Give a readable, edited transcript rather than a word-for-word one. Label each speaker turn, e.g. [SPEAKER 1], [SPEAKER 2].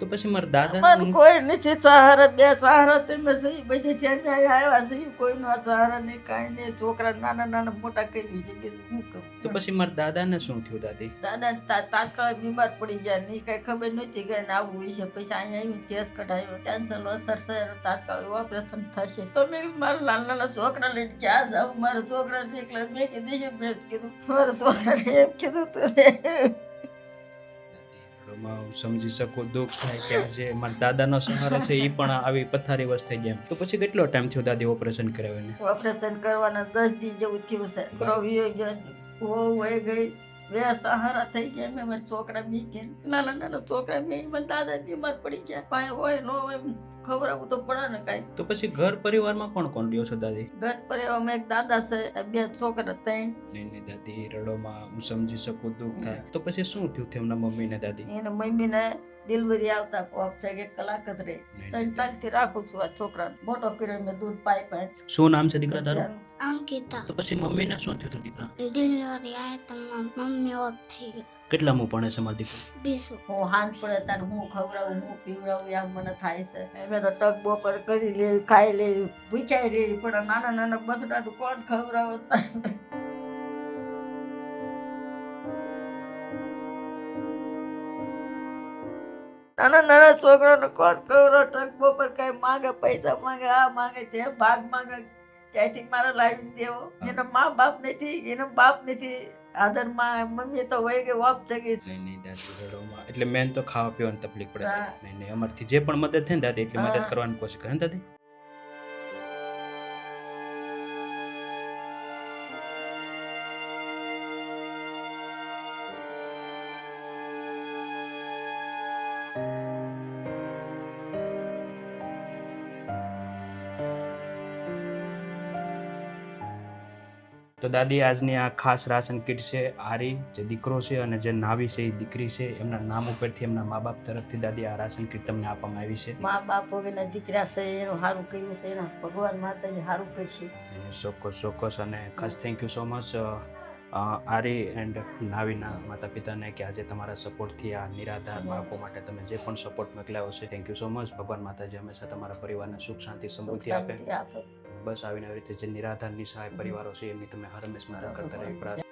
[SPEAKER 1] તો પછી મારા દાદા
[SPEAKER 2] મને કોઈ નથી સહારા, બે સહારા તમે સહી બધી ત્યાં આવ્યા છે, કોઈનો સહારા નહીં, કાંઈ નહીં. છોકરા નાના નાના મોટા કરી છે, કીધું શું કરું.
[SPEAKER 1] તો પછી મારા દાદાને શું થયું દાદી?
[SPEAKER 2] દાદા તાત્કાલિક બીમાર પડી ગયા, નહીં કઈ ખબર નહોતી કે એને આવું હોય છે. પછી અહીંયા આવીને કેસ કઢાયો, કેન્સર અસર છે, તાત્કાલિક ઓપરેશન થશે. તો મેં મારા નાના નાના છોકરા લઈને ક્યાં જાઉં, મારા છોકરા એકલા મેં કીધું મારા છોકરાને એમ કીધું તું.
[SPEAKER 1] હું સમજી શકું, દુઃખ થાય કે આજે મારા દાદાનો સહારો છે એ પણ આવી પથારી વસ થઈ જાય. તો પછી કેટલો ટાઈમ થયો દાદી ઓપરેશન કરાવીને?
[SPEAKER 2] ઓપરેશન કરવાના 10 દી જેવું થયું છે. પ્રોવિયો વહી ગઈ, બે સહારા થઈ ગયા. મેં મારા છોકરા મીકીને નાના નાના છોકરા મેં મારા દાદા બીમાર પડી ગયા. પાય હોય ન હોય ખવડાવવું તો પડે ને કાંઈ.
[SPEAKER 1] તો પછી ઘર પરિવારમાં કોણ કોણ રહ્યો છો દાદી?
[SPEAKER 2] ઘર પરિવારમાં એક દાદા છે, બે છોકરા 3.
[SPEAKER 1] નહીં દાદી રડોમાં હું સમજી શકું, દુઃખ થાય. તો પછી શું થયું થયું એમના મમ્મી ને દાદી?
[SPEAKER 2] એને મમ્મીને ડિલિવરી આવતા કોપ થાય કે કલાક જ રહે. 3 સાલથી રાખું છું આ છોકરાને. મોટો કર્યો મેં દૂધ પાઈ.
[SPEAKER 1] શું નામ છે દીકરા તારું?
[SPEAKER 3] અંકિતા.
[SPEAKER 1] તો પછી મમ્મીને શું થયું હતું દીકરા?
[SPEAKER 3] ડિલિવરી આવે તો મમ્મી ઓફ થઈ ગઈ.
[SPEAKER 1] કેટલામું ભણે છે મારી દીકરી?
[SPEAKER 3] બીજું
[SPEAKER 2] હું હાંજ પડે તારે હું ખવડાવું, હું પીવડાવું, એમ મને થાય છે. મેં તો ટક બોપર કરી લેવી, ખાઈ લેવી, ભૂખ્યાઈ લેવી, પણ નાના નાના બસડાનું કોણ ખવડાવે સાહેબ? નાના નાના છોકરાને કોણ ખવડાવે? ટક બોપર કઈ માંગે, પૈસા માંગે, આ માંગે, તે ભાગ માંગે, ત્યાંથી મારે લાવી દેવો. એના મા બાપ નથી, એનો બાપ નથી. આદરમાં મમ્મી તો વહી ગઈ, ઓફ થઈ ગઈ.
[SPEAKER 1] નહીં દાદી રડોમાં એટલે મેન તો ખાવા પીવાની તકલીફ પડે.
[SPEAKER 2] હા.
[SPEAKER 1] નહીં અમારથી જે પણ મદદ થાય ને દાદી એટલી મદદ
[SPEAKER 2] હા.
[SPEAKER 1] કરવાની કોશિશ કરે ને દાદી. તો દાદી આજની આ ખાસ રાશન કીટ છે. આરી જે દીકરો છે અને જે નાવી છે એ દીકરી છે, એમના નામ ઉપરથી એમના મા બાપ તરફથી દાદી આ રાશન કીટ તમને આપવામાં આવી છે.
[SPEAKER 2] મા બાપ વગરના દીકરા છે, એનું સારું કર્યું છે, એના ભગવાન માતાજી સારું કરશે.
[SPEAKER 1] ચોક્કસ ચોક્કસ. અને ખાસ thank you so much Aari and Navina માતા પિતાને કે આજે તમારા સપોર્ટથી આ નિરાધાર બાળકો માટે તમે જે પણ સપોર્ટ મોકલાયો છે, થેન્ક યુ સો મચ. ભગવાન માતાજી હંમેશા તમારા પરિવારને સુખ શાંતિ સમૃદ્ધિ આપે.
[SPEAKER 2] શાંતિ આપે.
[SPEAKER 1] બસ આવીને આવી રીતે જે નિરાધાર નિસહાય પરિવારો છે એમની તમે હર હંમેશ મદદ કરતા રહેવી પ્રાર્થના.